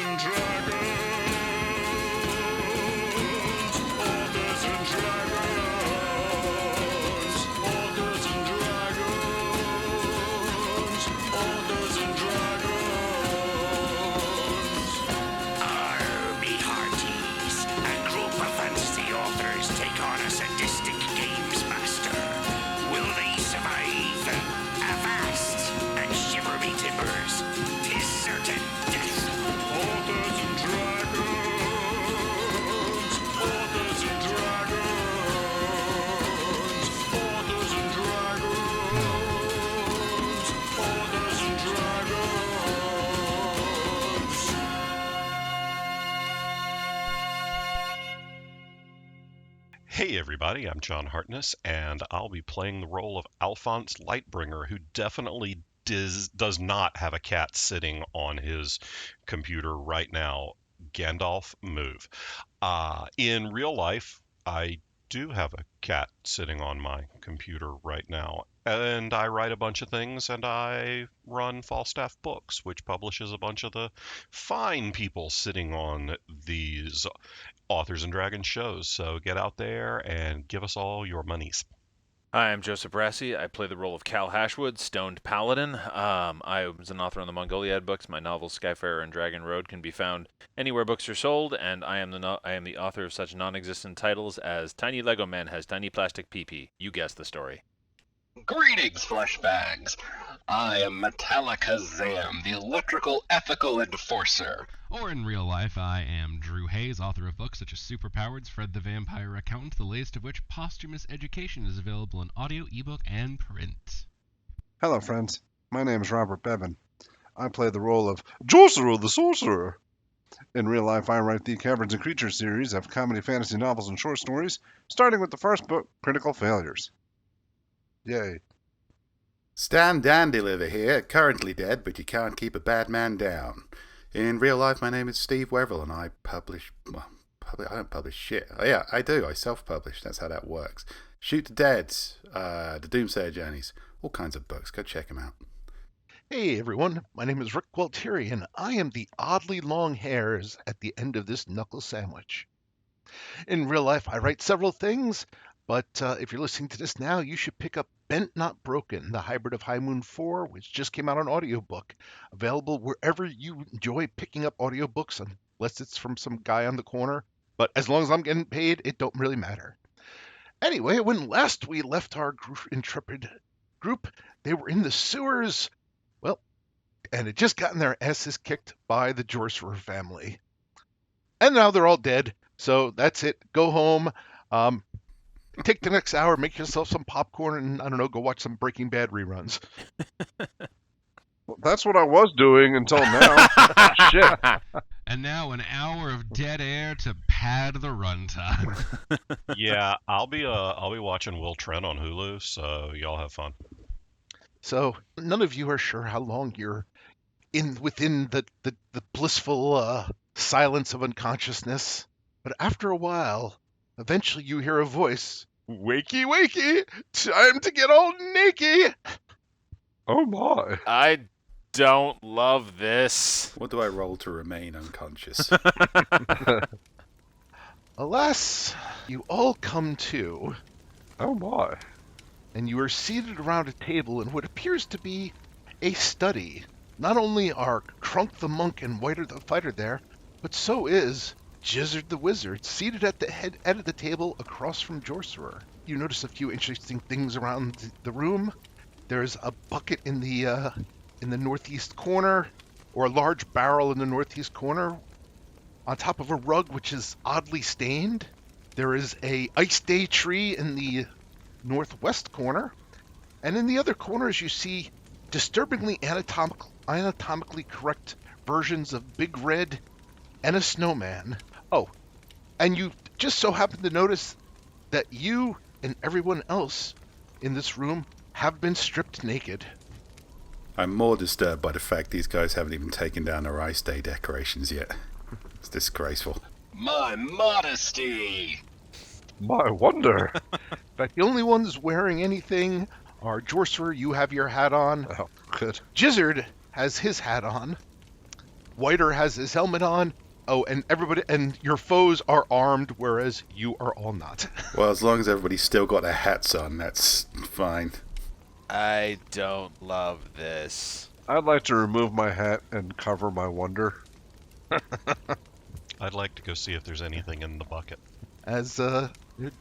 and dragons, authors and dragons, authors and dragons, authors and dragons. Be hearties. A group of fantasy authors take on a sadistic games master. Will they survive? Avast and shiver me timbers. 'Tis certain death. Authors and dragons, authors and dragons, authors and dragons, authors and dragons. Hey everybody, I'm John Hartness, and I'll be playing the role of Alphonse Lightbringer, who definitely does not have a cat sitting on his computer right now. Gandalf, move. In real life, I do have a cat sitting on my computer right now, and I write a bunch of things, and I run Falstaff Books, which publishes a bunch of the fine people sitting on these Authors and Dragons shows. So get out there and give us all your monies. Hi, I'm Joseph Brassi. I play the role of Cal Hashwood, Stoned Paladin. I was an author on the Mongoliad books. My novels Skyfarer and Dragon Road can be found anywhere books are sold, and I am the author of such non-existent titles as Tiny Lego Man Has Tiny Plastic Pee-Pee. You guessed the story. Greetings, fleshbags. I am Metallica Zam, the electrical ethical enforcer. Or in real life, I am Drew Hayes, author of books such as Superpowers, Fred the Vampire Accountant, the latest of which, Posthumous Education, is available in audio, ebook, and print. Hello, friends. My name is Robert Bevan. I play the role of Josero the Sorcerer. In real life, I write the Caverns and Creatures series of comedy, fantasy novels, and short stories, starting with the first book, Critical Failures. Yay. Stan Dandyliver here, currently dead, but you can't keep a bad man down. In real life, my name is Steve Weverell, and I publish... Well, I don't publish shit. Oh, yeah, I do. I self-publish. That's how that works. Shoot the Dead, The Doomsayer Journeys, all kinds of books. Go check them out. Hey everyone, my name is Rick Gualtieri, and I am the oddly long hairs at the end of this knuckle sandwich. In real life, I write several things, but if you're listening to this now, you should pick up Bent Not Broken, the hybrid of High Moon 4, which just came out on audiobook. Available wherever you enjoy picking up audiobooks, unless it's from some guy on the corner. But as long as I'm getting paid, it don't really matter. Anyway, when last we left our intrepid group, they were in the sewers, well, and had just gotten their asses kicked by the Jorcerer family. And now they're all dead, so that's it. Go home. Take the next hour, make yourself some popcorn, and, I don't know, go watch some Breaking Bad reruns. Well, that's what I was doing until now. Shit. And now an hour of dead air to pad the runtime. Yeah, I'll be watching Will Trent on Hulu, so y'all have fun. So none of you are sure how long you're within the blissful silence of unconsciousness. But after a while, eventually you hear a voice. Wakey, wakey, time to get all naked. Oh my. I don't love this. What do I roll to remain unconscious? Alas, you all come to, Oh my. and you are seated around a table in what appears to be a study. Not only are Crunk the Monk and Whiter the Fighter there, but so is Gizzard the Wizard, seated at the head of the table across from Jorcerer. You notice a few interesting things around the room. There's a bucket in the northeast corner, or a large barrel in the northeast corner, on top of a rug which is oddly stained. There is a ice day tree in the northwest corner, and in the other corners you see disturbingly anatomically correct versions of Big Red and a snowman. Oh, and you just so happen to notice that you and everyone else in this room have been stripped naked. I'm more disturbed by the fact these guys haven't even taken down their Ice Day decorations yet. It's disgraceful. My modesty! My wonder. In fact, the only ones wearing anything are Jorcerer, you have your hat on. Oh, good. Gizzard has his hat on. Whiter has his helmet on. Oh, and everybody and your foes are armed, whereas you are all not. Well, as long as everybody's still got their hats on, that's fine. I don't love this. I'd like to remove my hat and cover my wonder. I'd like to go see if there's anything in the bucket. As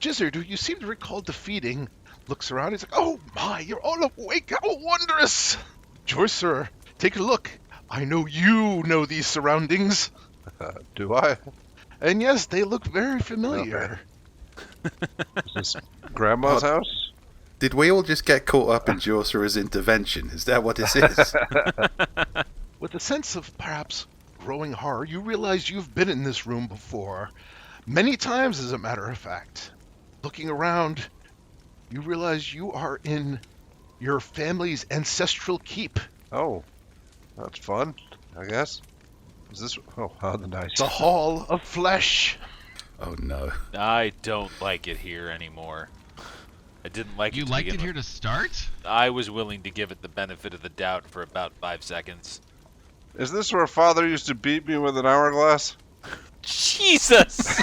Gizzard, who you seem to recall defeating, looks around. He's like, "Oh my, you're all awake! How wondrous!" Jorcerer, take a look. I know you know these surroundings. Do I? And yes, they look very familiar. Is this Grandma's house? Did we all just get caught up in Jorcerer's intervention? Is that what this is? With a sense of perhaps growing horror, you realize you've been in this room before. Many times, as a matter of fact. Looking around, you realize you are in your family's ancestral keep. Oh, that's fun, I guess. Is this... Oh, how nice. The Hall of Flesh. Oh no. I don't like it here anymore. I didn't like it. You to liked begin it here with. to start? I was willing to give it the benefit of the doubt for about 5 seconds. Is this where Father used to beat me with an hourglass? Jesus!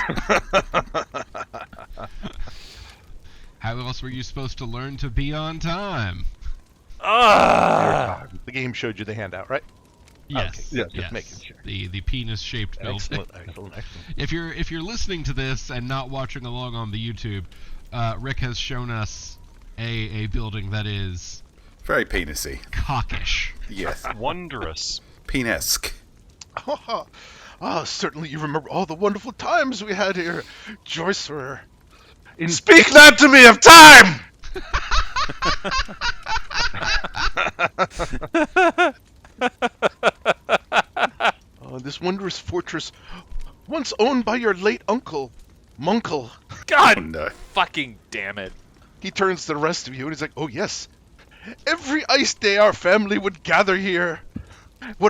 How else were you supposed to learn to be on time? Ah! The game showed you the handout, right? Yes. Okay, yes, just making sure. The penis-shaped building. Excellent. If you're listening to this and not watching along on the YouTube, Rick has shown us a building that is Very penisy. cockish. Yes. Wondrous. Penesque. Certainly you remember all the wonderful times we had here, Joycerer. Speak not to me of time! This wondrous fortress, once owned by your late uncle, Munkle. God Oh no. fucking damn it. He turns to the rest of you and he's like, "Oh yes, every ice day our family would gather here.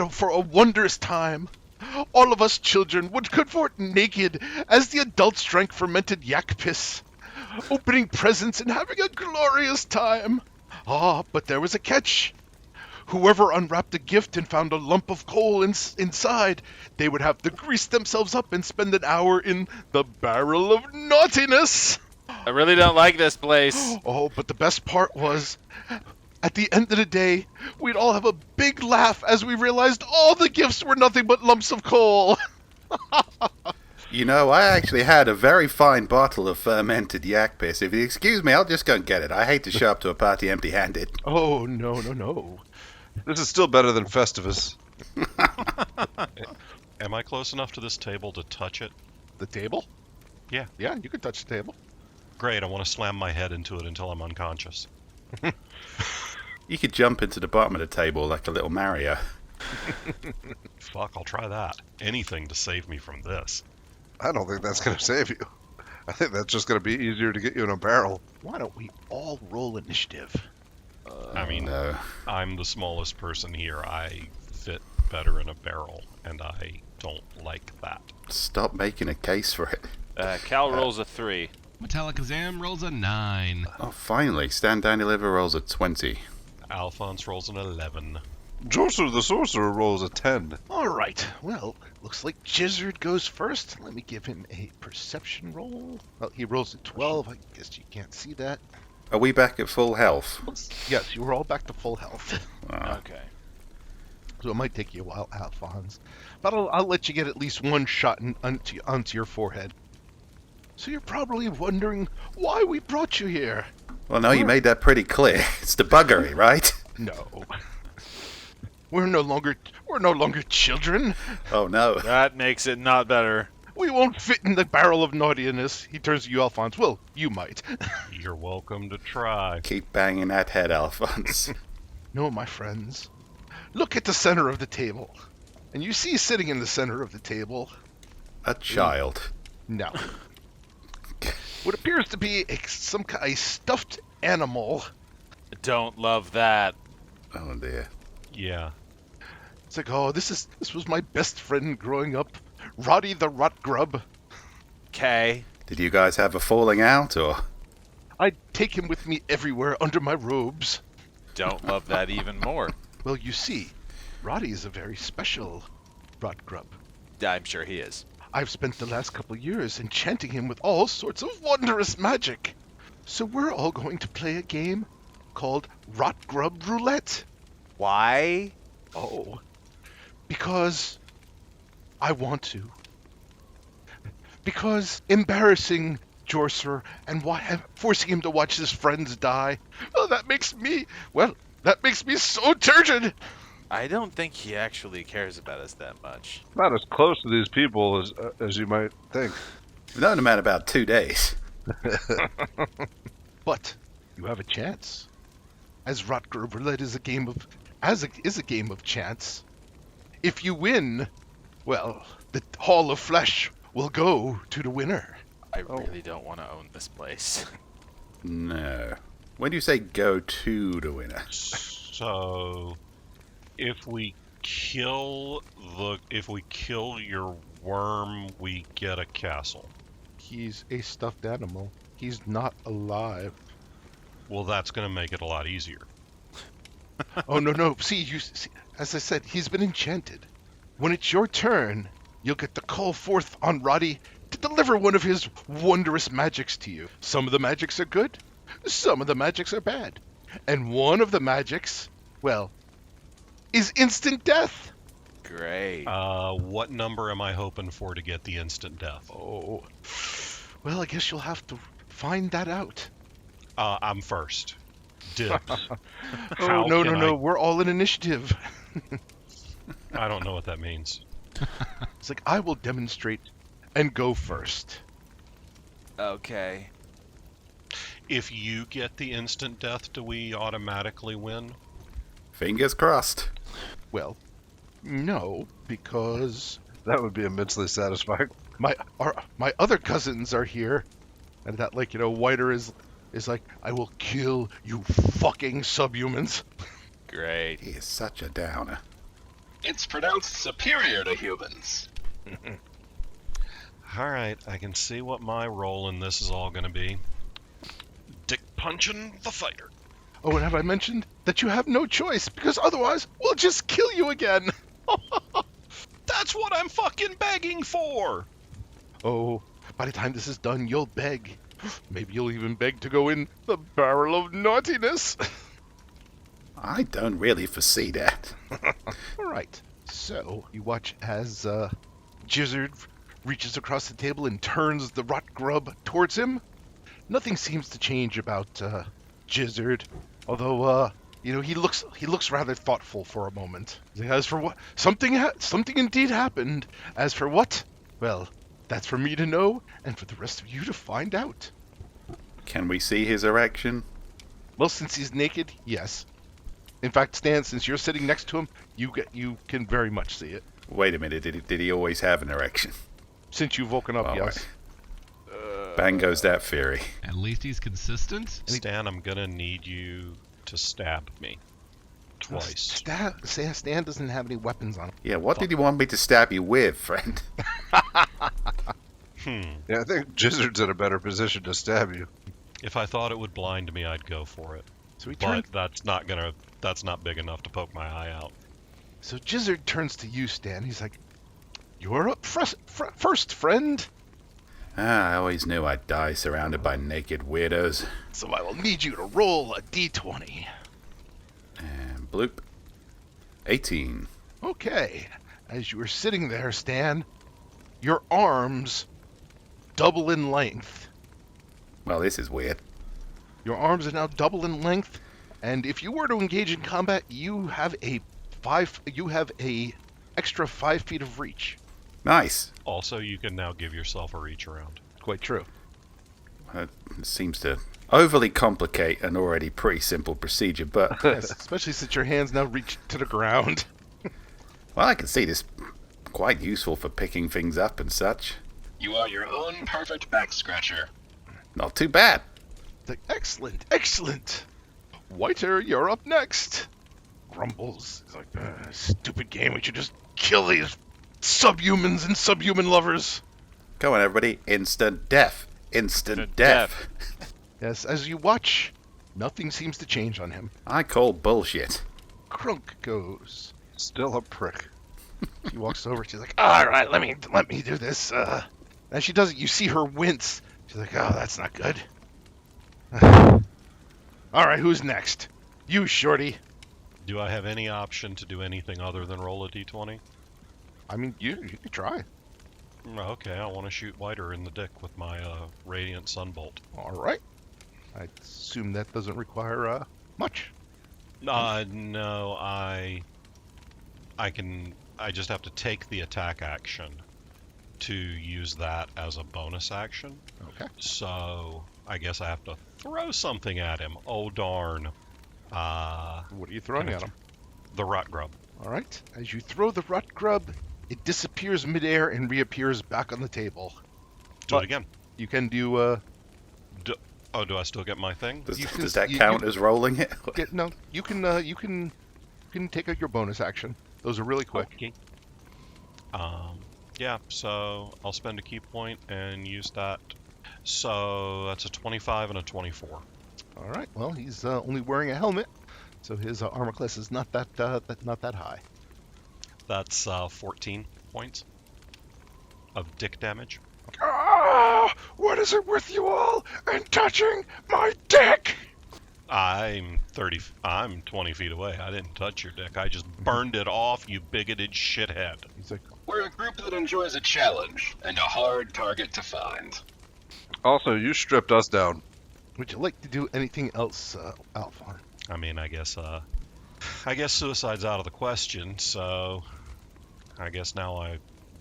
For a wondrous time. All of us children would cavort naked as the adults drank fermented yak piss, opening presents and having a glorious time. But there was a catch. Whoever unwrapped a gift and found a lump of coal inside, they would have to grease themselves up and spend an hour in the barrel of naughtiness." I really don't like this place. But the best part was, at the end of the day, we'd all have a big laugh as we realized all the gifts were nothing but lumps of coal. You know, I actually had a very fine bottle of fermented yak piss. If you excuse me, I'll just go and get it. I hate to show up to a party empty-handed. Oh, no. This is still better than Festivus. Am I close enough to this table to touch it? The table? Yeah. Yeah, you can touch the table. Great, I want to slam my head into it until I'm unconscious. You could jump into the bottom of the table like a little Mario. Fuck, I'll try that. Anything to save me from this. I don't think that's going to save you. I think that's just going to be easier to get you in a barrel. Why don't we all roll initiative? I mean, No. I'm the smallest person here. I fit better in a barrel, and I don't like that. Stop making a case for it. Cal rolls a 3. Metallicazam rolls a 9. Oh, finally. Stand Down Deliver rolls a 20. Alphonse rolls an 11. Joseph the Sorcerer rolls a 10. All right. Well, looks like Gizzard goes first. Let me give him a perception roll. Well, he rolls a 12. I guess you can't see that. Are we back at full health? Yes, you were all back to full health. Ah. Okay. So it might take you a while, Alphonse. But I'll let you get at least one shot onto your forehead. So you're probably wondering why we brought you here. Well, no, you made that pretty clear. It's the buggery, right? No. We're no longer children. Oh, no. That makes it not better. We won't fit in the barrel of naughtiness. He turns to you, Alphonse. Well, you might. You're welcome to try. Keep banging that head, Alphonse. No, my friends. Look at the center of the table. And you see sitting in the center of the table, A child. no, what appears to be a stuffed animal. Don't love that. Oh, dear. Yeah. It's like, oh, this was my best friend growing up, Roddy the Rot Grub. Okay. Did you guys have a falling out, or? I'd take him with me everywhere under my robes. Don't love that even more. Well, you see, Roddy is a very special Rot Grub. I'm sure he is. I've spent the last couple years enchanting him with all sorts of wondrous magic. So we're all going to play a game called Rot Grub Roulette. Why? Oh, because I want to. Because embarrassing Jorser and forcing him to watch his friends die, that makes me so turgid. I don't think he actually cares about us that much. Not as close to these people as you might think. We've known him out about 2 days. But you have a chance. As Rotger Roulette is a game of chance. If you win, well, the Hall of Flesh will go to the winner. I really don't want to own this place. No. When do you say go to the winner? So, if we kill your worm, we get a castle. He's a stuffed animal. He's not alive. Well, that's going to make it a lot easier. Oh, no. See, as I said, he's been enchanted. When it's your turn, you'll get to call forth on Roddy to deliver one of his wondrous magics to you. Some of the magics are good, some of the magics are bad. And one of the magics, well, is instant death. Great. What number am I hoping for to get the instant death? Oh, well, I guess you'll have to find that out. I'm first. Dibs. Oh, no, we're all in initiative. I don't know what that means. It's like, I will demonstrate and go first. Okay. If you get the instant death, do we automatically win? Fingers crossed. Well, no, because That would be immensely satisfying. my other cousins are here, and that, Whiter is like, I will kill you fucking subhumans. Great. He is such a downer. It's pronounced superior to humans. Alright, I can see what my role in this is all going to be. Dick punching the fighter. Oh, and have I mentioned that you have no choice, because otherwise we'll just kill you again. That's what I'm fucking begging for! Oh, by the time this is done, you'll beg. Maybe you'll even beg to go in the barrel of naughtiness. I don't really foresee that. All right, so you watch as Gizzard reaches across the table and turns the rot grub towards him. Nothing seems to change about Gizzard, although he looks rather thoughtful for a moment. As for what, something indeed happened. As for what, well, that's for me to know and for the rest of you to find out. Can we see his erection? Well, since he's naked, yes. In fact, Stan, since you're sitting next to him, you can very much see it. Wait a minute, did he always have an erection? Since you've woken up, Oh, yes. Bang goes that theory. At least he's consistent. Stan, I'm gonna need you to stab me. Twice. Stan doesn't have any weapons on him. Yeah, what did you want me to stab you with, friend? Yeah, I think Gizzard's in a better position to stab you. If I thought it would blind me, I'd go for it. So he But turns. that's not big enough to poke my eye out. So Gizzard turns to you, Stan. He's like, "You're up first, friend. I always knew I'd die surrounded by naked weirdos. So I will need you to roll a d20." And bloop. 18. Okay. As you were sitting there, Stan, your arms double in length. Well, this is weird. Your arms are now double in length, and if you were to engage in combat, you have a extra 5 feet of reach. Nice. Also, you can now give yourself a reach around. Quite true. It seems to overly complicate an already pretty simple procedure, but Yes, especially since your hands now reach to the ground. well, I can see this quite useful for picking things up and such. You are your own perfect back scratcher. Not too bad. Like, excellent. Whiter, you're up next. Grumbles. He's like, stupid game. We should just kill these subhumans and subhuman lovers. Come on, everybody. Instant death. Instant death. Yes, as you watch, nothing seems to change on him. I call bullshit. Crunk goes. Still a prick. She walks over. She's like, "All right, let me do this." As she does it, you see her wince. She's like, "Oh, that's not good." All right, who's next? You, Shorty. Do I have any option to do anything other than roll a d20? I mean, you can try. Okay, I want to shoot Whiter in the dick with my Radiant Sunbolt. All right. I assume that doesn't require much. No, I just have to take the attack action to use that as a bonus action. Okay. So I guess I have to throw something at him. Oh darn. What are you throwing at him? The Rot Grub. All right. As you throw the rut grub, it disappears midair and reappears back on the table. Do it again. You can do. Do I still get my thing? Does that count as rolling it? No, you can take out your bonus action. Those are really quick. Okay. Yeah, so I'll spend a key point and use that. So that's a 25 and a 24. All right. Well, he's only wearing a helmet, so his armor class is not that high. That's 14 points of dick damage. Ah! What is it with you all and touching my dick? I'm 20 feet away. I didn't touch your dick. I just burned it off, you bigoted shithead. He's like, We're a group that enjoys a challenge and a hard target to find. Also, you stripped us down. would you like to do anything else, Alphon? I mean, I guess suicide's out of the question, so I guess now I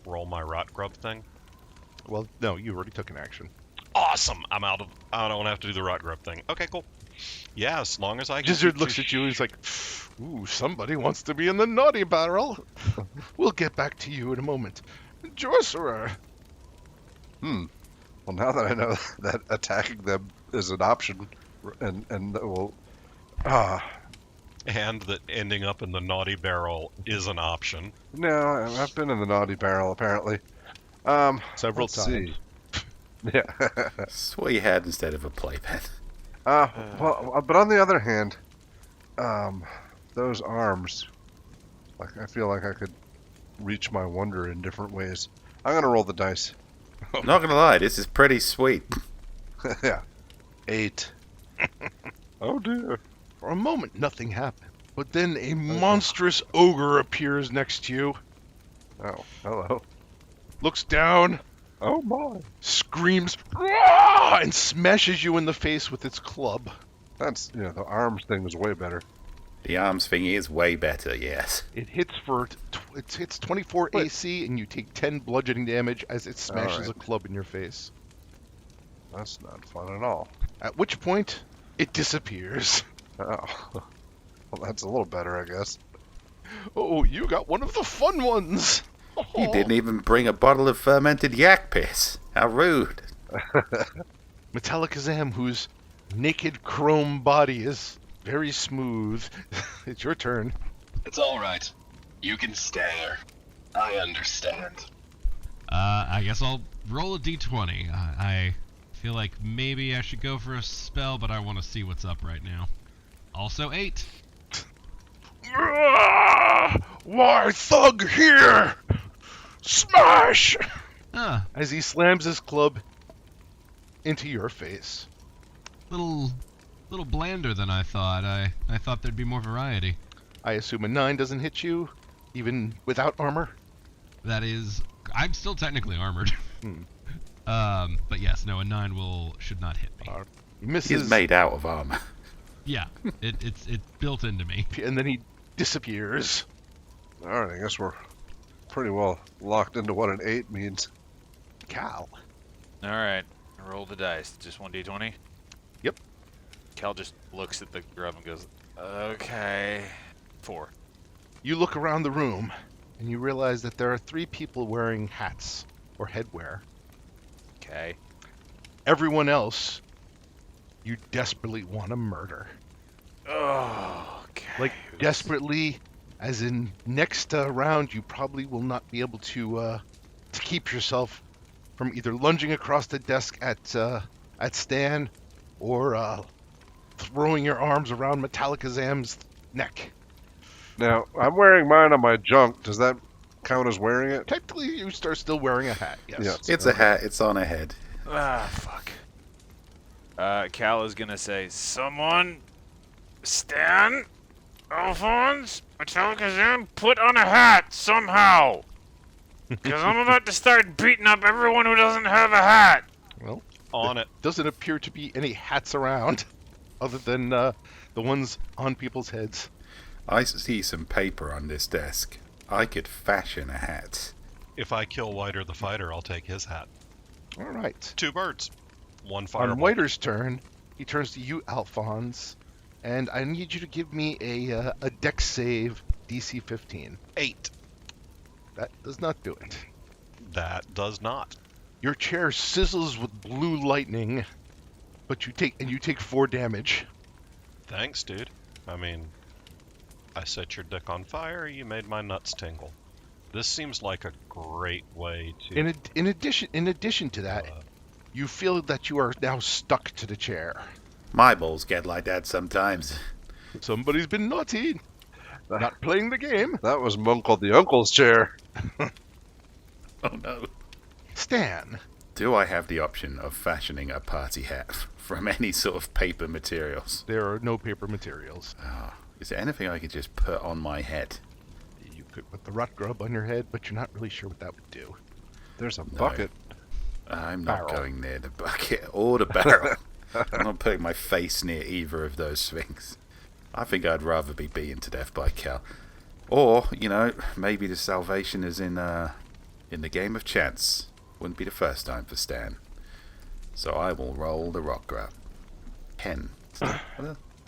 roll my Rot Grub thing. Well, no, you already took an action. Awesome! I don't have to do the Rot Grub thing. Okay, cool. Yeah, as long as I can... Gizzard looks at you, he's like, "Ooh, somebody wants to be in the naughty barrel. We'll get back to you in a moment. Sorcerer." Well, now that I know that attacking them is an option, and And that ending up in the naughty barrel is an option. no, I've been in the naughty barrel apparently. Several let's times. see. Yeah. That's what you had instead of a playpen. Well, but on the other hand, those arms, like I feel like I could reach my wonder in different ways. I'm gonna roll the dice. Not gonna lie, this is pretty sweet. Yeah. 8. Oh dear. For a moment, nothing happened. But then a monstrous ogre appears next to you, Oh, hello. looks down, Oh my. screams, "Rah!" and smashes you in the face with its club. That's, the arms thing was way better. The arms thing is way better, yes. It hits it hits 24 Wait. AC, and you take 10 bludgeoning damage as it smashes Alright. a club in your face. That's not fun at all. At which point, it disappears. Oh. Well, that's a little better, I guess. Oh, you got one of the fun ones. You didn't even bring a bottle of fermented yak piss. How rude. Metallicazam, whose naked chrome body is very smooth. It's your turn. It's all right. You can stare. I understand. I guess I'll roll a d20. I feel like maybe I should go for a spell, but I want to see what's up right now. Also 8. Why, thug here! Smash! Ah, As he slams his club into your face. little blander than I thought. I thought there'd be more variety. I assume a 9 doesn't hit you, even without armor? That is, I'm still technically armored. But yes, no, a 9 should not hit me. He misses, He's made out of armor. Yeah, it's built into me. and then he disappears. Alright, I guess we're pretty well locked into what an 8 means. Cal. All right, roll the dice. Just 1d20? Yep. Cal just looks at the grub and goes, okay. 4. You look around the room, and you realize that there are 3 people wearing hats, or headwear. Okay. Everyone else, you desperately want to murder. Oh, okay. Like, desperately, as in next round, you probably will not be able to keep yourself from either lunging across the desk at Stan or throwing your arms around Metallicazam's neck. Now, I'm wearing mine on my junk. Does that count as wearing it? Technically, you are still wearing a hat. Yes. Yes. It's a hat. It's on a head. Ah, fuck. Cal is gonna say, "Someone, Stan, Alphonse, Metallica, put on a hat somehow, because I'm about to start beating up everyone who doesn't have a hat." Well, On it. doesn't appear to be any hats around, other than the ones on people's heads. I see some paper on this desk. I could fashion a hat. If I kill Whiter the fighter, I'll take his hat. All right. 2 birds. 1 On fireball. Whiter's turn, he turns to you, Alphonse, and I need you to give me a dex save DC 15. 8. That does not do it. That does not. Your chair sizzles with blue lightning, but you take 4 damage. Thanks, dude. I mean, I set your dick on fire, you made my nuts tingle. This seems like a great way to... In addition to that, you feel that you are now stuck to the chair. My balls get like that sometimes. Somebody's been naughty. Not playing the game. That was Uncle the Uncle's chair. Oh no. Stan. Do I have the option of fashioning a party hat from any sort of paper materials? There are no paper materials. Is there anything I could just put on my head? You could put the rot grub on your head, but you're not really sure what that would do. There's a bucket. I'm not Barrel. going near the bucket or the barrel. I'm not putting my face near either of those things. I think I'd rather be beaten to death by Cal. Or, maybe the salvation is in the game of chance. Wouldn't be the first time for Stan. So I will roll the rock grab. 10.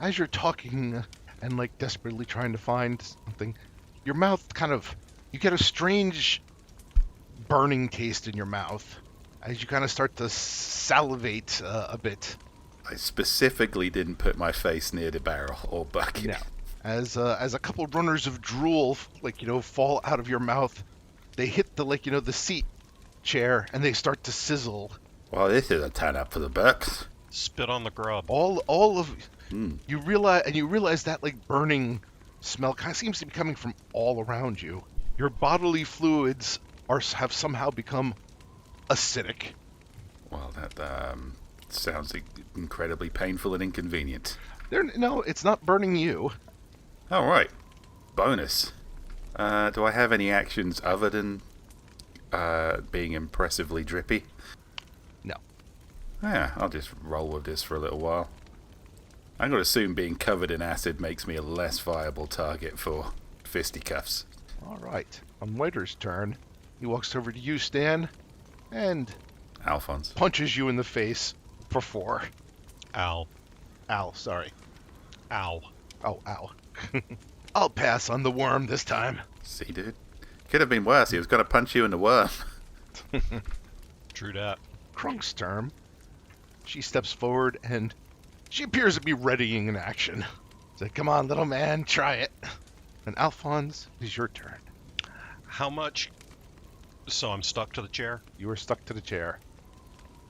As you're talking and desperately trying to find something, your mouth you get a strange burning taste in your mouth as you kind of start to salivate a bit. I specifically didn't put my face near the barrel or bucket. No. As a couple runners of drool fall out of your mouth, they hit the seat chair and they start to sizzle. Well, this is a turn up for the bucks. Spit on the grub. All of you realize that burning smell kind of seems to be coming from all around you. Your bodily fluids have somehow become acidic. Well, that sounds incredibly painful and inconvenient. No, it's not burning you. All right. Bonus. Do I have any actions other than being impressively drippy? No. Yeah, I'll just roll with this for a little while. I'm going to assume being covered in acid makes me a less viable target for fisticuffs. All right. On Whiter's turn, he walks over to you, Stan, and Alphonse. punches you in the face for 4. Ow. Ow, sorry. Ow. Oh, ow. I'll pass on the worm this time. See, dude? Could have been worse. He was going to punch you in the worm. True dat. Krunk's turn. She steps forward and she appears to be readying an action. Say, come on, little man, try it. And Alphonse, it is your turn. How much... So I'm stuck to the chair? You are stuck to the chair.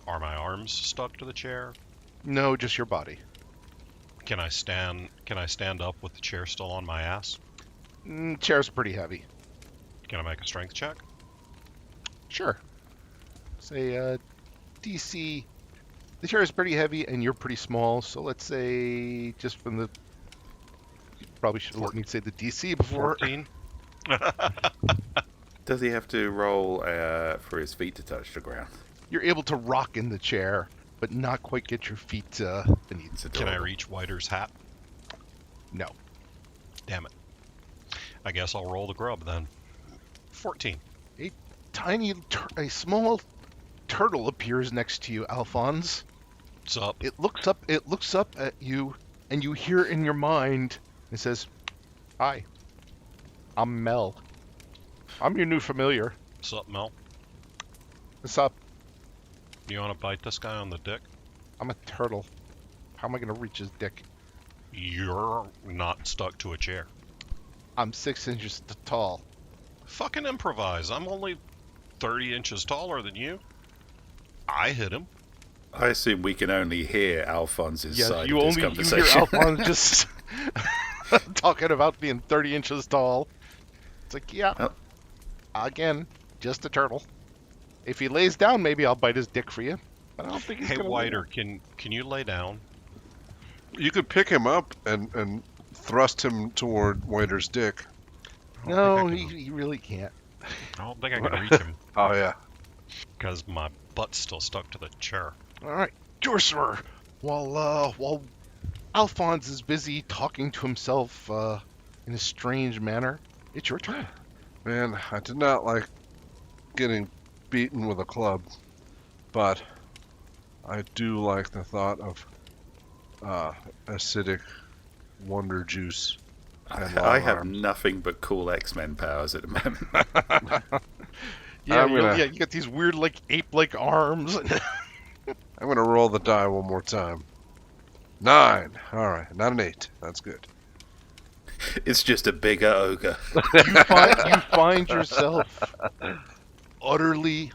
Are my arms stuck to the chair? No, just your body. Can I stand up with the chair still on my ass? Chair's pretty heavy. Can I make a strength check? Sure. Say, DC... The chair is pretty heavy and you're pretty small, so let's say just from the... You probably should have let me say the DC before. 14? Does he have to roll for his feet to touch the ground? You're able to rock in the chair, but not quite get your feet beneath it. Can I reach Whiter's hat? No. Damn it. I guess I'll roll the grub then. 14. A small turtle appears next to you, Alphonse. What's up? It looks up at you, and you hear in your mind, it says, "Hi, I'm Mel. I'm your new familiar. What's up, Mel? What's up? You want to bite this guy on the dick? I'm a turtle. How am I going to reach his dick? You're not stuck to a chair. I'm 6 inches tall. Fucking improvise. I'm only 30 inches taller than you. I hit him. I assume we can only hear Alphonse's side you of this hear conversation. Alphonse just talking about being 30 inches tall. It's like, yeah, Oh. Again, just a turtle. If he lays down, maybe I'll bite his dick for you. But I don't think he's Hey, gonna. Whiter, can you lay down? You could pick him up and thrust him toward Whiter's dick. No, he really can't. I don't think I can reach him Oh yeah. because my butt's still stuck to the chair. All right, Jorcerer. While Alphonse is busy talking to himself in a strange manner, it's your turn. Man, I did not like getting beaten with a club, but I do like the thought of acidic wonder juice. And I long have arms. nothing but cool X-Men powers at the moment. Yeah, I'm gonna- you got these weird, like, ape-like arms. I'm gonna roll the die one more time. 9. All right, not an 8. That's good. It's just a bigger ogre. you find yourself utterly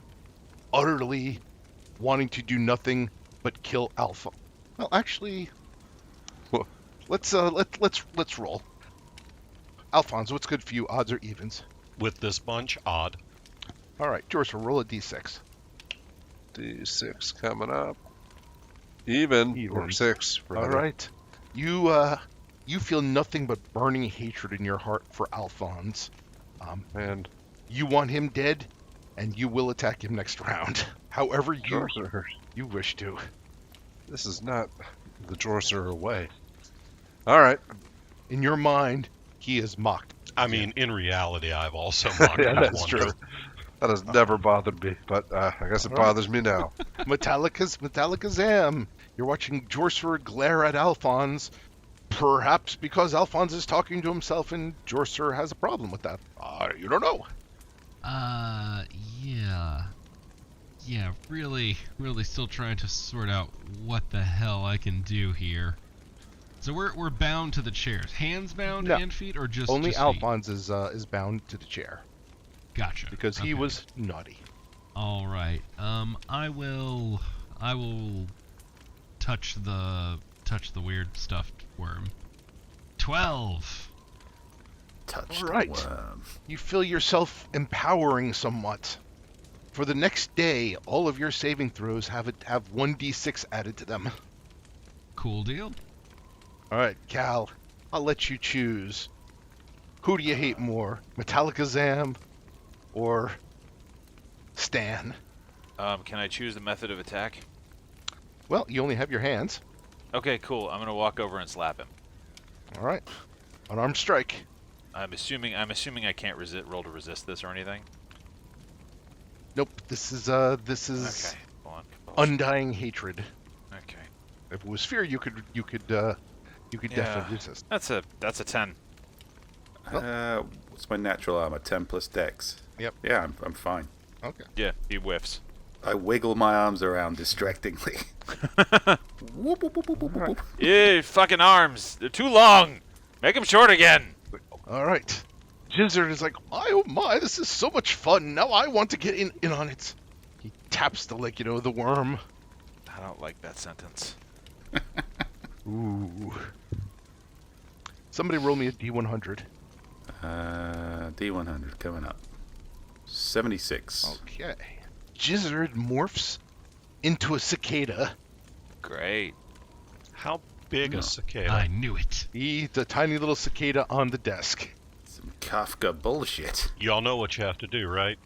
wanting to do nothing but kill Alpha. Well, actually, What? let's roll. Alphonse, what's good for you, odds or evens? With this bunch, odd. All right, George, roll a d6. D6 coming up. Even. Or Even. 6. All rather. right, you feel nothing but burning hatred in your heart for Alphonse. And You want him dead, and you will attack him next round. However Jorcerer. you wish to. This is not the Jorcerer way. All right. In your mind, he is mocked. I mean, in reality, I've also mocked Yeah, that that's one. true. That has never bothered me, but I guess it All right. bothers me now. Metallicazam. You're watching Jorcerer glare at Alphonse, perhaps because Alphonse is talking to himself and Jorcerer has a problem with that. You don't know. Yeah. Yeah, really still trying to sort out what the hell I can do here. So we're bound to the chairs. Hands bound No. and feet, or just Only just feet? Alphonse is bound to the chair Gotcha. because he Okay. was naughty. All right. I will touch the weird stuffed worm. 12. Touch All right. the worm. You feel yourself empowering somewhat. For the next day, all of your saving throws have 1d6 added to them. Cool deal. All right, Cal, I'll let you choose. Who do you hate more, Metallicazam or Stan? Can I choose the method of attack? Well, you only have your hands. Okay, cool. I'm gonna walk over and slap him. All right, unarmed strike. I'm assuming I can't roll to resist this or anything. Nope, this is Okay. Hold on. undying hatred. Okay. If it was fear, you could definitely resist. That's a 10. What's my natural armor? 10 plus dex. Yep. Yeah, I'm fine. Okay. Yeah, he whiffs. I wiggle my arms around distractingly. Whoop, whoop, whoop, whoop, whoop, whoop. Yeah, fucking arms. They're too long. Make them short again. All right. Gizzard is like, oh my, this is so much fun. Now I want to get in on it. He taps the leg, the worm. I don't like that sentence. Ooh. Somebody roll me a D100. D100 coming up. 76. Okay. Gizzard morphs into a cicada. Great. How big No. a cicada? I knew it. He's a tiny little cicada on the desk. Some Kafka bullshit. Y'all know what you have to do, right?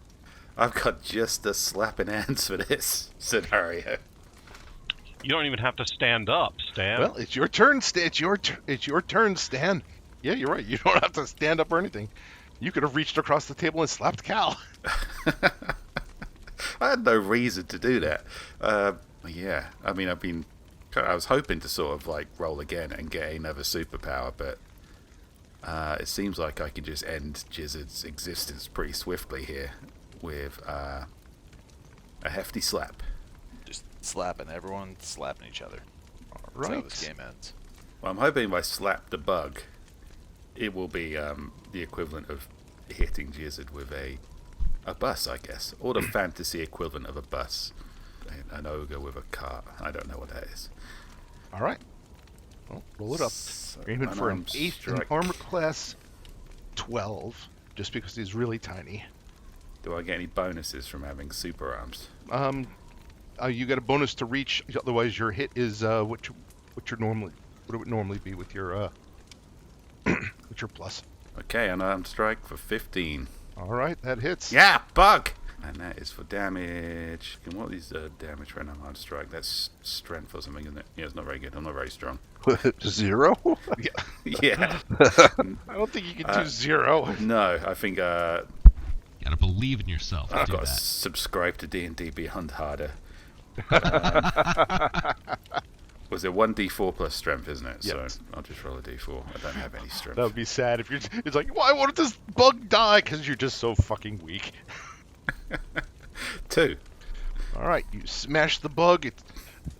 I've got just the slapping hands for this scenario. You don't even have to stand up, Stan. Well, it's your turn, Stan. It's your turn, Stan. Yeah, you're right. You don't have to stand up or anything. You could have reached across the table and slapped Cal. I had no reason to do that. Yeah, I mean, I was hoping to sort of like roll again and get another superpower, but it seems like I can just end Gizzard's existence pretty swiftly here with a hefty slap. Just slapping. Everyone slapping each other. That's how this game ends. Well, I'm hoping if I slap the bug, it will be the equivalent of hitting Gizzard with a bus, I guess, or the fantasy equivalent of a bus. An ogre with a cart. I don't know what that is. All right. Well, roll it up. You're aiming for an unarmed 8th in strike. armor class 12, just because he's really tiny. Do I get any bonuses from having super arms? You get a bonus to reach. Otherwise, your hit is what it would normally be with your with your plus. Okay, unarmed strike for 15. All right, that hits. Yeah, bug! And that is for damage. And what is the damage for an unarmed strike? That's strength or something, isn't it? Yeah, it's not very good. I'm not very strong. 0? Yeah. I don't think you can do 0. No, I think You gotta believe in yourself. I've Do got to that. subscribe to D&D Beyond Harder. Was it 1d4 plus strength, isn't it? Yep. So I'll just roll a d4. I don't have any strength. That would be sad if you're. It's like, why won't this bug die? Because you're just so fucking weak. 2. All right, you smash the bug.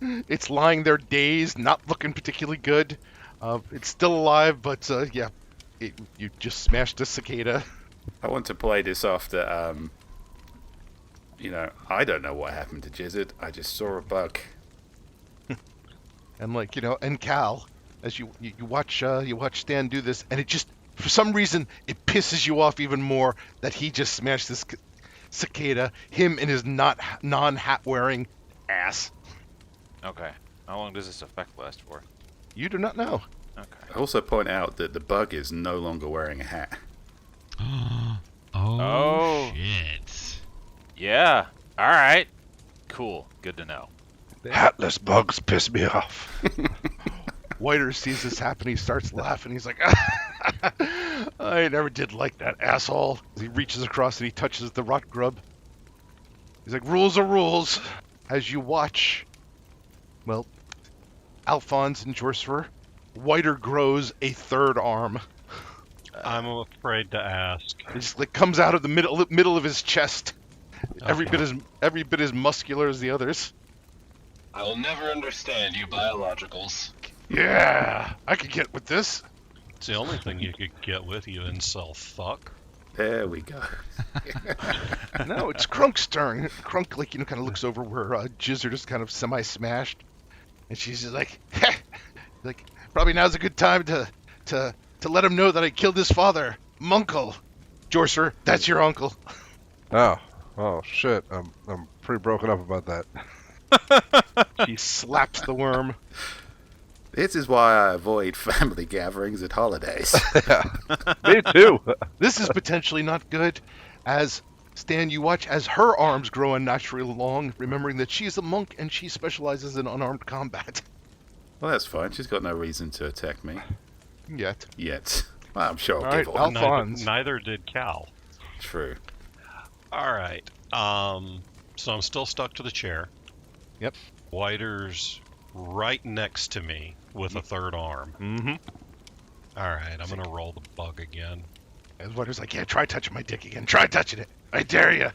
It's lying there dazed, not looking particularly good. It's still alive, but yeah, you just smashed a cicada. I want to play this off that, I don't know what happened to Jizzard. I just saw a bug. And and Cal, as you watch Stan do this, and it just, for some reason, it pisses you off even more that he just smashed this cicada, him and his non-hat wearing ass. Okay. How long does this effect last for? You do not know. Okay. I also point out that the bug is no longer wearing a hat. Oh, shit. Yeah. All right. Cool. Good to know. Hatless bugs piss me off. Whiter sees this happen. He starts laughing. He's like, I never did like that asshole. He reaches across and he touches the rot grub. He's like, rules are rules. As you watch, well, Alphonse and Jorcefer, Whiter grows a third arm. I'm afraid to ask. It just comes out of the middle of his chest. Every bit as muscular as the others. I will never understand you biologicals. Yeah, I could get with this. It's the only thing you could get with you incel fuck. There we go. No, it's Crunk's turn. Crunk, kind of looks over where Jizzard is kind of semi-smashed, and she's just like, probably now's a good time to let him know that I killed his father, Munkle. Jorcer, that's your uncle. Oh shit! I'm pretty broken up about that. She slaps the worm. This is why I avoid family gatherings at holidays. Me too. This is potentially not good, as Stan, you watch as her arms grow unnaturally long, remembering that she's a monk and she specializes in unarmed combat. Well, that's fine. She's got no reason to attack me. Yet. Well, I'm sure I'll All give right, one. Alphonse. Neither did Cal. True. All right. So I'm still stuck to the chair. Yep. Whiter's right next to me with a third arm. Mm-hmm. All right, I'm gonna roll the bug again. As Whiter's like, yeah, try touching my dick again. Try touching it. I dare you.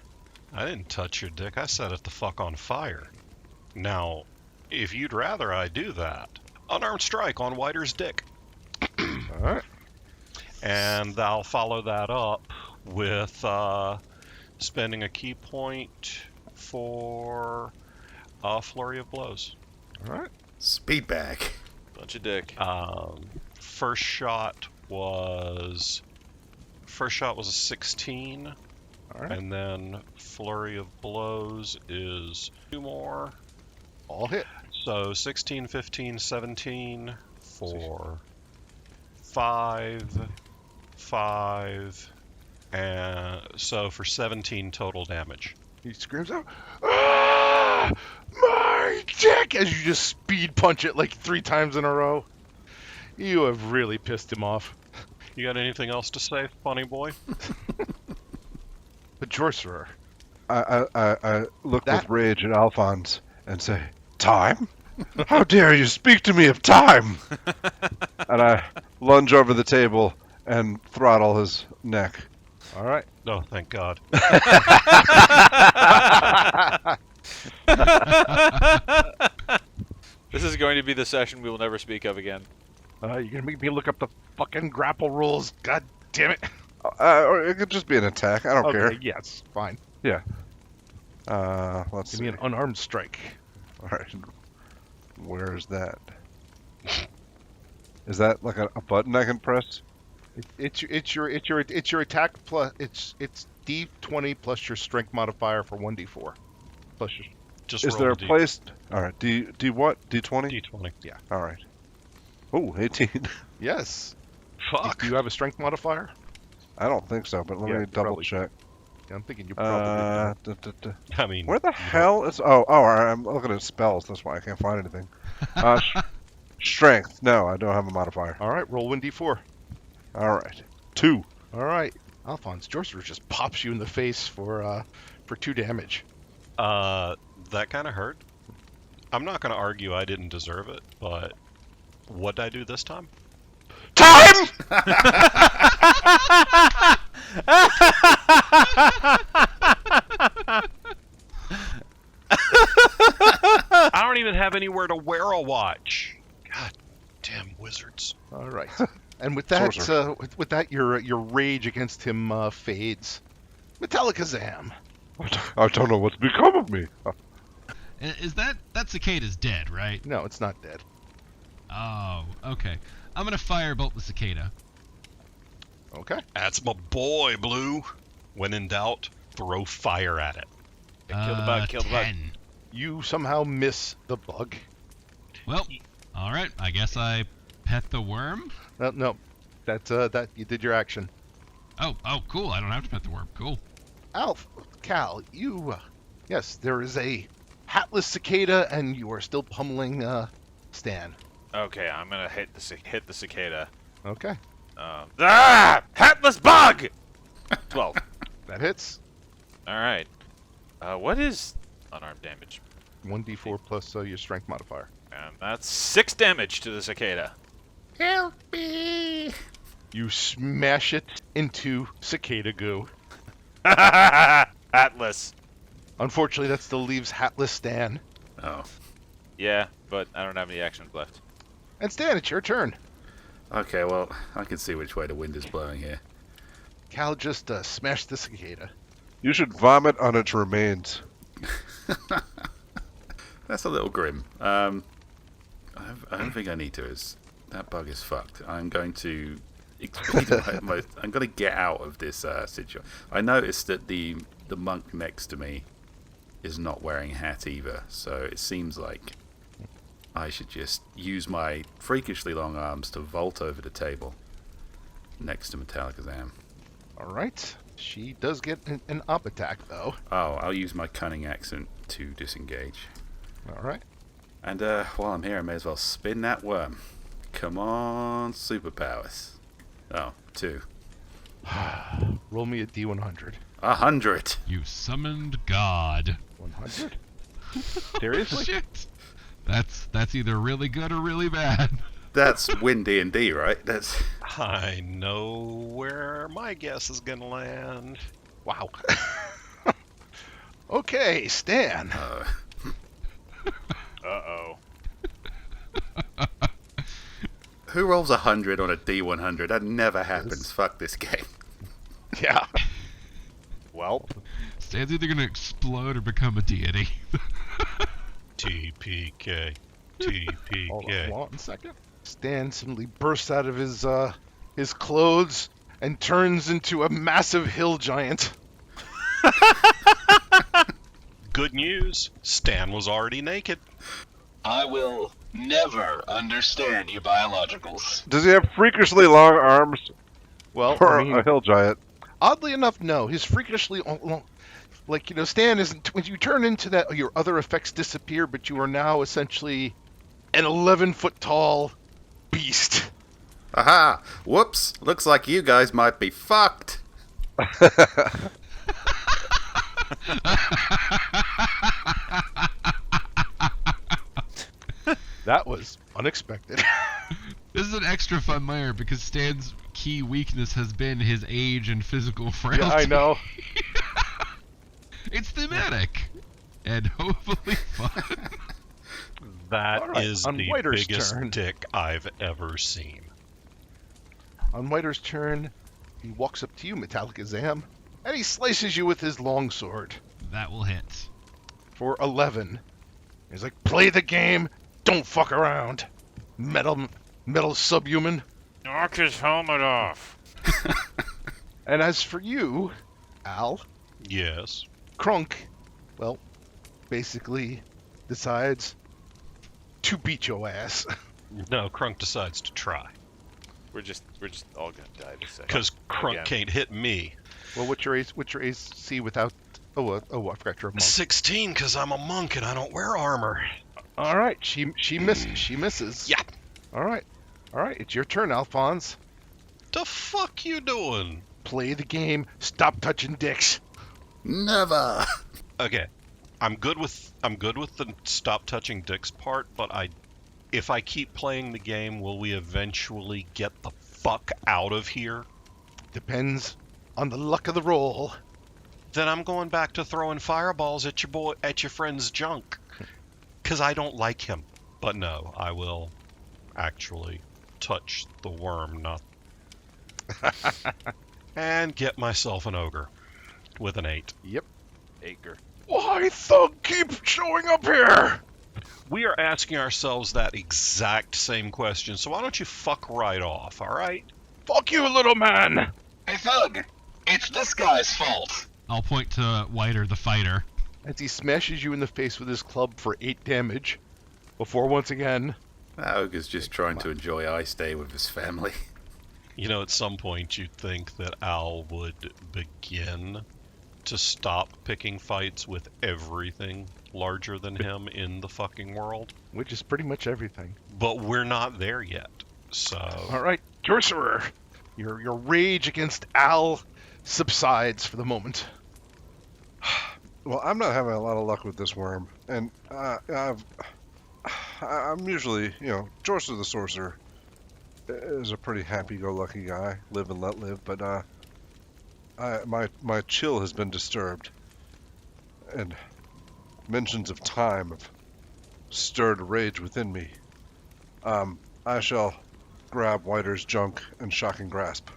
I didn't touch your dick. I set it the fuck on fire. Now, if you'd rather I do that, unarmed strike on Whiter's dick. All right. And I'll follow that up with spending a key point for Flurry of Blows. All right. Speed bag. Bunch of dick. First shot was a 16. All right. And then Flurry of Blows is 2 more. All hit. So 16, 15, 17 for 5, and so for 17 total damage. He screams out, "Ah, my dick!" as you just speed punch it like 3 times in a row. You have really pissed him off. You got anything else to say, funny boy? But Jorcerer, I look with rage at Alphonse and say, "Time? How dare you speak to me of time?" And I lunge over the table and throttle his neck. all right. Oh, thank God. This is going to be the session we will never speak of again. You're gonna make me look up the fucking grapple rules. God damn it. Or it could just be an attack. I don't Okay, care. yes, fine. Yeah. Let's Give see. me an unarmed strike. All right. Where is that? Is that like a button I can press? It's your attack plus it's D20 plus your strength modifier for 1d4. Plus your... Just Is roll there a a place? All right. D what? D20. D20. All right. Oh, 18. Yes. Fuck. Do you have a strength modifier? I don't think so, but let Yeah, me you double probably check. Yeah, I'm thinking you probably I mean, Where the you hell is? Oh, all right. I'm looking at spells. That's why I can't find anything. Strength. No, I don't have a modifier. All right, roll 1d4. All right. 2. All right. Alphonse, Sorcerer just pops you in the face for 2 damage. That kind of hurt. I'm not going to argue I didn't deserve it, but what'd I do this time? Time. I don't even have anywhere to wear a watch. God damn wizards. All right. And with that, Sorcerer. with that, your rage against him fades. Metallicazam. I don't know what's become of me. Is that cicada's dead, right? No, it's not dead. Oh, okay. I'm gonna firebolt the cicada. Okay. That's my boy, Blue. When in doubt, throw fire at it. Kill the bug, kill the bug. 10. You somehow miss the bug. Well, all right. I guess I pet the worm. No. That you did your action. Oh, cool. I don't have to pet the worm. Cool. Alf, Cal, you. Yes, there is a hatless cicada, and you are still pummeling Stan. Okay, I'm gonna hit the cicada. Okay. Hatless bug! 12. That hits. All right. What is unarmed damage? 1d4 plus your strength modifier. And that's 6 damage to the cicada. Help me! You smash it into cicada goo. Atlas. Unfortunately, that still leaves hatless Stan. Oh. Yeah, but I don't have any actions left. And Stan, it's your turn. Okay, well, I can see which way the wind is blowing here. Cal just smashed the cicada. You should vomit on its remains. That's a little grim. I don't think I need to. That bug is fucked. I'm going to I'm going to get out of this situation. I noticed that the monk next to me is not wearing a hat either, so it seems like I should just use my freakishly long arms to vault over the table next to Metallicazam. All right. She does get an up attack, though. Oh, I'll use my cunning accent to disengage. All right. And while I'm here, I may as well spin that worm. Come on, superpowers. Oh, 2. Roll me a D100. 100. You summoned God. 100? Seriously? Shit. That's either really good or really bad. That's win D&D, right? That's. I know where my guess is gonna land. Wow. Okay, Stan. Uh-oh. Who rolls 100 on a D100? That never happens. Fuck this game. Yeah. Well, Stan's either gonna explode or become a deity. TPK. hold on TPK. 1 second. Stan suddenly bursts out of his clothes and turns into a massive hill giant. Good news. Stan was already naked. I will never understand you biologicals. Does he have freakishly long arms Well, for I mean, a hill giant? oddly enough, no. His freakishly, Stan isn't. When you turn into that, your other effects disappear, but you are now essentially an 11-foot tall beast. Aha! Whoops! Looks like you guys might be fucked. That was unexpected. This is an extra fun layer because Stan's key weakness has been his age and physical frailty. Yeah, I know. It's thematic. And hopefully fun. That All right, is on the Whiter's biggest turn. dick I've ever seen. On Whiter's turn, he walks up to you, Metallicazam, and he slices you with his longsword That will hit. for 11. He's like, play the game, don't fuck around. Metal subhuman. Knock his helmet off. And as for you, Al. Yes. Krunk, well, basically decides to beat your ass. No, Krunk decides to try. We're just all gonna die this second. Because Krunk Again. can't hit me. Well, what's your AC without? Oh, I forgot you're a monk. 16, because I'm a monk and I don't wear armor. All right, she misses. Yeah. All right, it's your turn, Alphonse. The fuck you doing? Play the game. Stop touching dicks. Never. Okay, I'm good with the stop touching dicks part, but if I keep playing the game, will we eventually get the fuck out of here? Depends on the luck of the roll. Then I'm going back to throwing fireballs at your friend's junk, because I don't like him. But no, I will actually touch the worm, not and get myself an ogre with an 8. Yep. Acre. Why thug keep showing up here? We are asking ourselves that exact same question, so why don't you fuck right off, all right? Fuck you, little man. Hey, Thug, it's this guy's fault. I'll point to Whiter the fighter. As he smashes you in the face with his club for 8 damage, before once again. That ogre's just trying to enjoy Ice Day with his family. You know, at some point you'd think that Al would begin to stop picking fights with everything larger than him in the fucking world. Which is pretty much everything. But we're not there yet, so... All right, Sorcerer. Your rage against Al subsides for the moment. Well, I'm not having a lot of luck with this worm, and I'm usually, Jorsa the Sorcerer is a pretty happy-go-lucky guy, live and let live, but my chill has been disturbed, and mentions of time have stirred rage within me. I shall grab Whiter's junk and shocking grasp.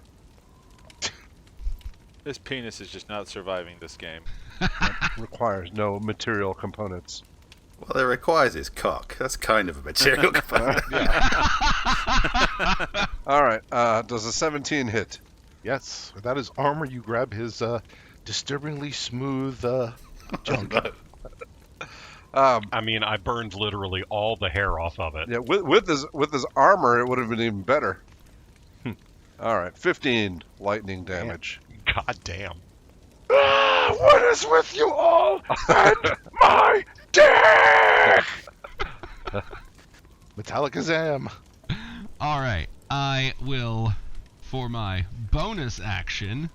This penis is just not surviving this game. Requires no material components. Well, it requires his cock. That's kind of a material component. All right, does a 17 hit? Yes, without his armor, you grab his disturbingly smooth junk. I mean, I burned literally all the hair off of it. Yeah, with his armor, it would have been even better. All right, 15 lightning damage. God damn. What is with you all and my dick? Metallicazam. All right, I will, for my bonus action,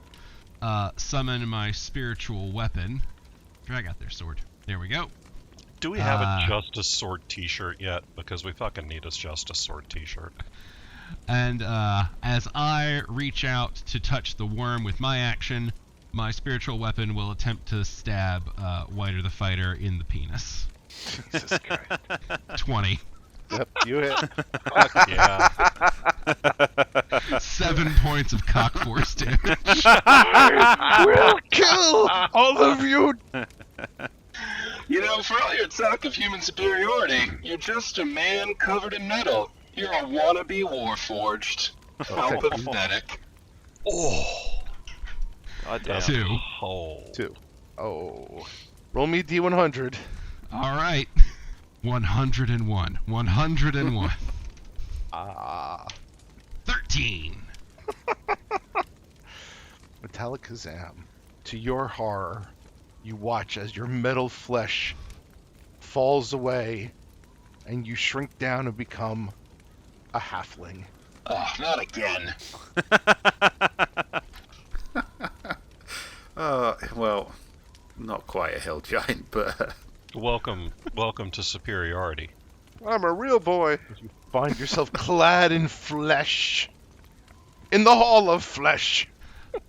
summon my spiritual weapon. Drag out their sword. There we go. Do we have a Justice Sword t-shirt yet? Because we fucking need a Justice Sword t-shirt. And as I reach out to touch the worm with my action, my spiritual weapon will attempt to stab Whiter the fighter in the penis. Jesus Christ. 20. Yep, you hit. Fuck yeah. 7 points of cock force damage. I will kill all of you. You know, for all your talk of human superiority, you're just a man covered in metal. You're a wannabe warforged. How Okay. pathetic. Oh. God damn. 2. Oh. 2. Oh. Roll me D100. All right. 101. 101. 13. Metallicazam. To your horror, you watch as your metal flesh falls away and you shrink down and become a halfling. Oh, not again. Well, not quite a hill giant, but Welcome to superiority. I'm a real boy. You find yourself clad in flesh. In the hall of flesh.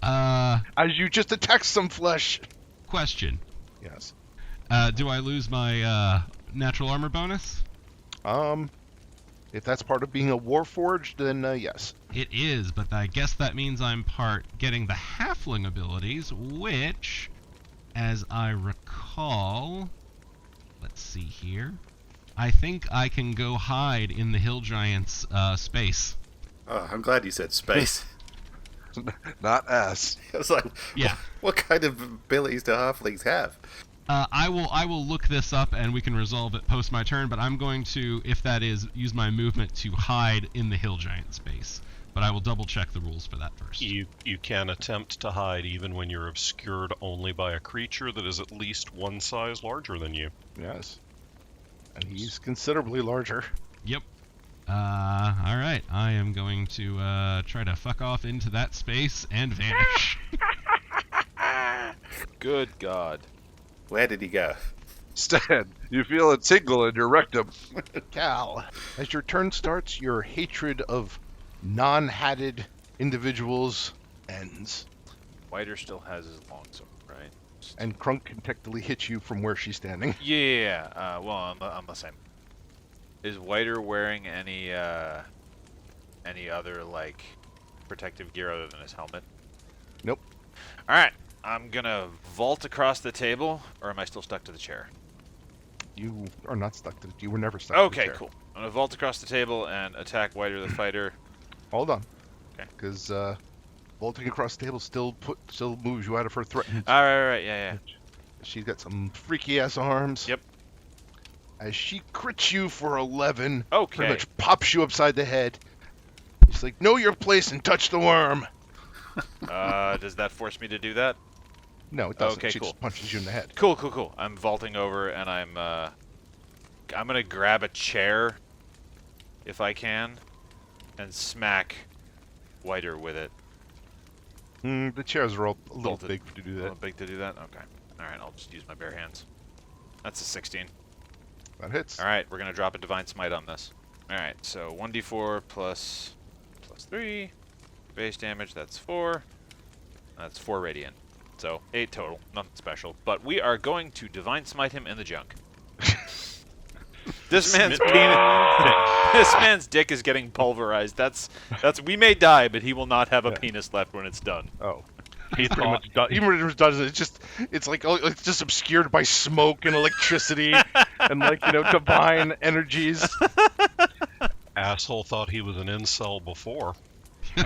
As you just attack some flesh. Question. Yes. Do I lose my natural armor bonus? If that's part of being a warforged, then yes. It is, but I guess that means I'm getting the halfling abilities, which, as I recall, let's see here, I think I can go hide in the hill giant's space. oh, I'm glad you said space. Not S. I was like, Yeah. what kind of abilities do halflings have? I will look this up and we can resolve it post my turn, but I'm going to, if that is, use my movement to hide in the hill giant space. But I will double check the rules for that first. You can attempt to hide even when you're obscured only by a creature that is at least one size larger than you. Yes. And he's considerably larger. Yep. Alright. I am going to try to fuck off into that space and vanish. Good God. Where did he go? Stan, you feel a tingle in your rectum. Cal, as your turn starts, your hatred of non-hatted individuals ends. Whiter still has his longsword, right? And Krunk can technically hit you from where she's standing. Yeah. Well, unless I'm. Is Whiter wearing any other like protective gear other than his helmet? Nope. All right. I'm gonna vault across the table, or am I still stuck to the chair? You are not stuck to it. You were never stuck to the Okay, chair. cool. I'm gonna vault across the table and attack Whiter the fighter. Hold on. Okay. Because vaulting across the table still moves you out of her threat. All right, yeah. She's got some freaky ass arms. Yep. As she crits you for 11, Okay. pretty much pops you upside the head. She's like, know your place and touch the worm. Does that force me to do that? No, it doesn't. Okay, She cool. just punches you in the head. Cool. I'm vaulting over and I'm gonna grab a chair, if I can, and smack Whiter with it. The chairs are all a little Vaulted. big to do A that. little big to do that? Okay. Alright, I'll just use my bare hands. That's a 16. That hits. Alright, we're gonna drop a Divine Smite on this. Alright, so 1d4 plus 3. Base damage, that's 4. That's 4 radiant. So, 8 total. Nothing special. But we are going to Divine Smite him in the junk. This man's this man's dick is getting pulverized. That's we may die, but he will not have a penis left when it's done. Oh. He pretty much does. Even when it does, it's like it's just obscured by smoke and electricity and divine energies. Asshole thought he was an incel before. All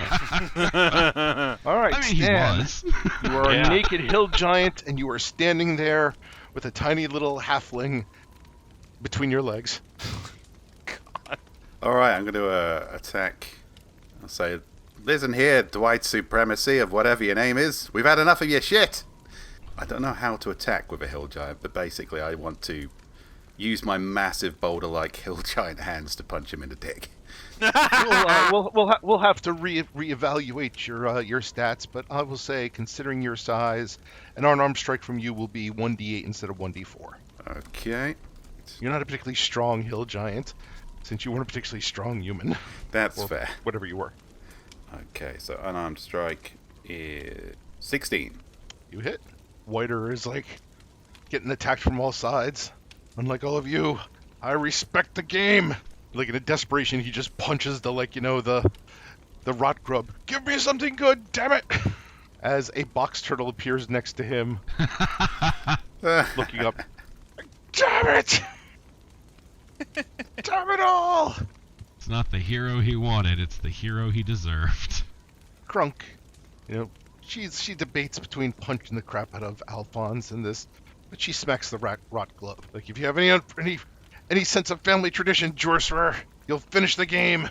right, I mean, Stan, he was. you are Yeah. a naked hill giant, and you are standing there with a tiny little halfling between your legs. Alright, I'm going to attack. I'll say, listen here, Dwight Supremacy of whatever your name is. We've had enough of your shit. I don't know how to attack with a hill giant, but basically I want to use my massive boulder-like hill giant hands to punch him in the dick. We'll have to reevaluate your stats, but I will say, considering your size, an unarmed strike from you will be 1d8 instead of 1d4. Okay. You're not a particularly strong hill giant, since you weren't a particularly strong human. That's Or fair. whatever you were. Okay, so unarmed strike is 16. You hit. Whiter is getting attacked from all sides. Unlike all of you, I respect the game. Like in a desperation, he just punches the rot grub. Give me something good, damn it! As a box turtle appears next to him, looking up. Damn it! Damn it all! It's not the hero he wanted, it's the hero he deserved. Krunk, she debates between punching the crap out of Alphonse and this, but she smacks the rot glove. Like, if you have any sense of family tradition, Jorcerer, you'll finish the game.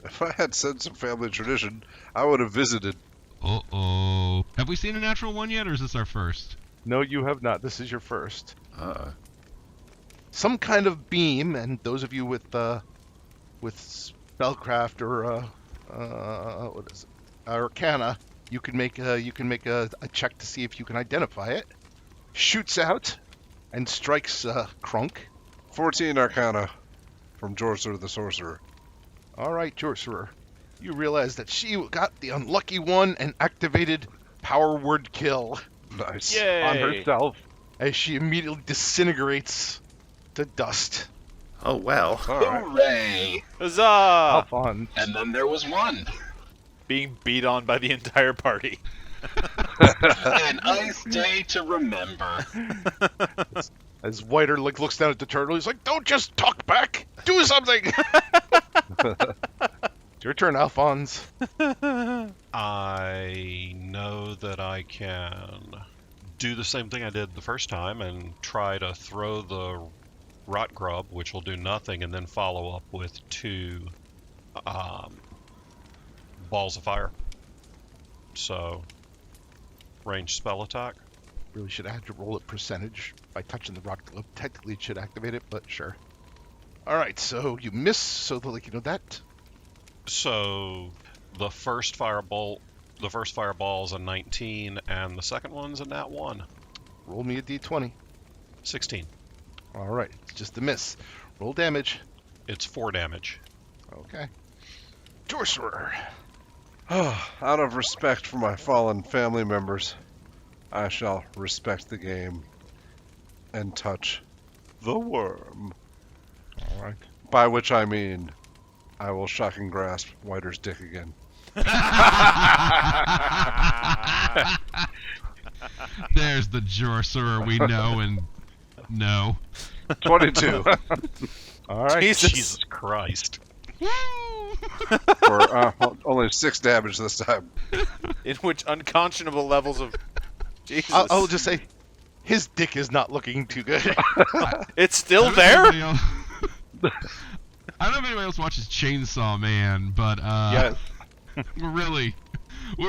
If I had sense of family tradition, I would have visited. Uh-oh. Have we seen a natural one yet, or is this our first? No, you have not. This is your first. Uh-oh. Some kind of beam, and those of you with spellcraft or what is it? Arcana, you can make a check to see if you can identify it. Shoots out and strikes Krunk. 14 Arcana from Jorcerer the Sorcerer. All right, Jorcerer. You realize that she got the unlucky one and activated Power Word Kill Nice. Yay! on herself as she immediately disintegrates to dust. Oh, well. All right. Hooray! Huzzah! Alphonse. And then there was one. Being beat on by the entire party. An ice day to remember. As Whiter looks down at the turtle, he's like, "Don't just talk back. Do something." your turn, Alphonse. I know that I can do the same thing I did the first time and try to throw the rot grub, which will do nothing, and then follow up with 2 balls of fire. So, ranged spell attack. Really should have had to roll a percentage by touching the rock globe. Technically, it should activate it, but sure. All right, so you miss, so they'll let you know that. So, the first fireball is a 19, and the second one's a nat 1. Roll me a d20. 16. All right, it's just a miss. Roll damage. It's 4 damage. Okay. Sorcerer. Out of respect for my fallen family members, I shall respect the game and touch the worm. All right. By which I mean, I will shock and grasp Whiter's dick again. There's the sorcerer we know and know. 22 All right. Jesus Christ. for only 6 damage this time. In which unconscionable levels of Jesus. I'll just say, his dick is not looking too good. It's still I there? don't know if anybody else watches Chainsaw Man, but Yes. we're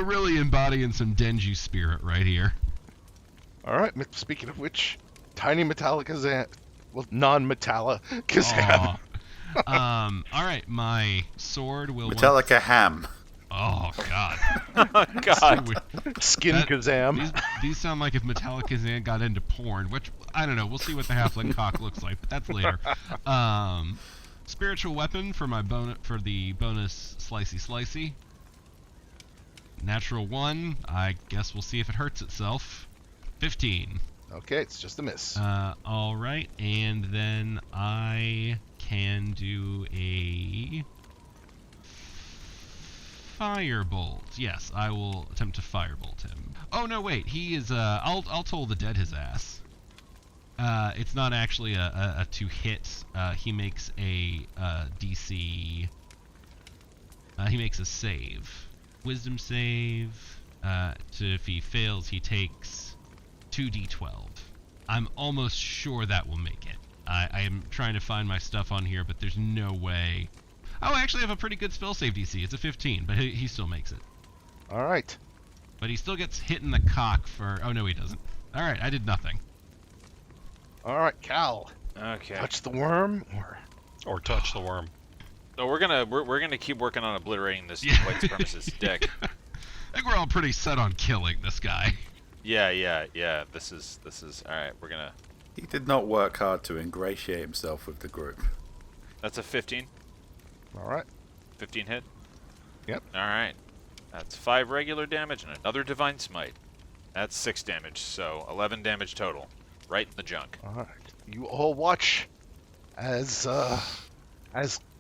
really embodying some Denji spirit right here. All right. Speaking of which, tiny Metallic Kazan. Well, non-Metalla Kazan. Aw. All right, my sword will. Metallica ham. Oh God. God. Skin That- Kazam. These sound like if Metallica Zan got into porn, which I don't know. We'll see what the halfling cock looks like, but that's later. Spiritual weapon for my the bonus slicey. Natural 1. I guess we'll see if it hurts itself. 15. Okay, it's just a miss. All right, and then I can do a firebolt. Yes, I will attempt to firebolt him. Oh no, wait, he is. I'll Toll the Dead his ass. It's not actually a to hit. He makes a DC. He makes a save, Wisdom save. If he fails, he takes 2d12. I'm almost sure that will make it. I am trying to find my stuff on here, but there's no way. Oh, I actually have a pretty good spell save DC. It's a 15, but he still makes it. All right. But he still gets hit in the cock for... Oh, no, he doesn't. All right, I did nothing. All right, Cal. Okay. Touch the worm, Or touch the worm. So we're gonna keep working on obliterating this Yeah. white supremacist dick. I think we're all pretty set on killing this guy. Yeah. This is all right. We're gonna. He did not work hard to ingratiate himself with the group. That's a 15. All right. 15 hit. Yep. All right. That's 5 regular damage and another divine smite. That's 6 damage. So 11 damage total. Right in the junk. All right. You all watch as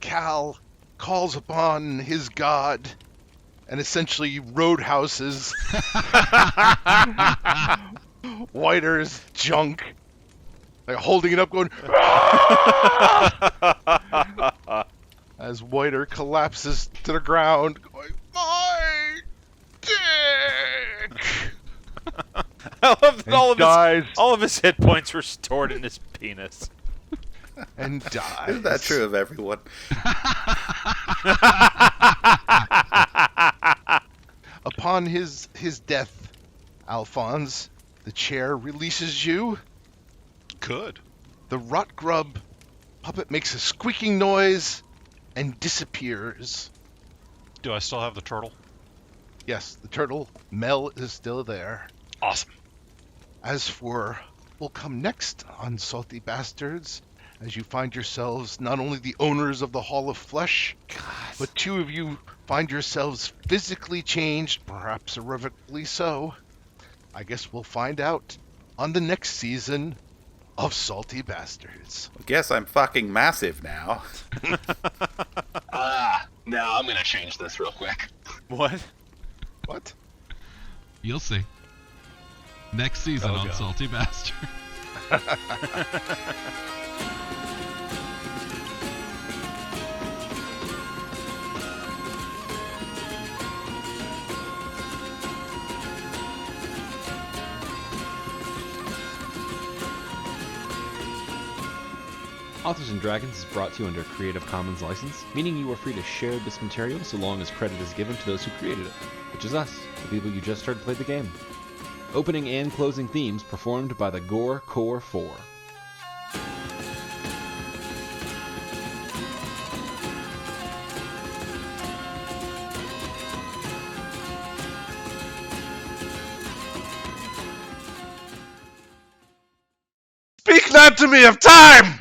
Cal calls upon his god and essentially roadhouses Whiter's junk, like holding it up, going as Whiter collapses to the ground, going, "My dick!" I love that And all of his hit points were stored in his penis. and dies. Isn't that true of everyone? Upon his death, Alphonse, the chair releases you. Good. The rot grub puppet makes a squeaking noise and disappears. Do I still have the turtle? Yes, the turtle, Mel, is still there. Awesome. As for will come next on Salty Bastards, as you find yourselves not only the owners of the Hall of Flesh, but 2 of you find yourselves physically changed, perhaps irrevocably so. I guess we'll find out on the next season of Salty Bastards. I guess I'm fucking massive now. Now I'm gonna change this real quick. What? What? You'll see. Next season Oh, on God. Salty Bastard. Authors and Dragons is brought to you under a Creative Commons license, meaning you are free to share this material so long as credit is given to those who created it, which is us, the people you just heard play the game. Opening and closing themes performed by the Gore Core 4. Speak not to me of time!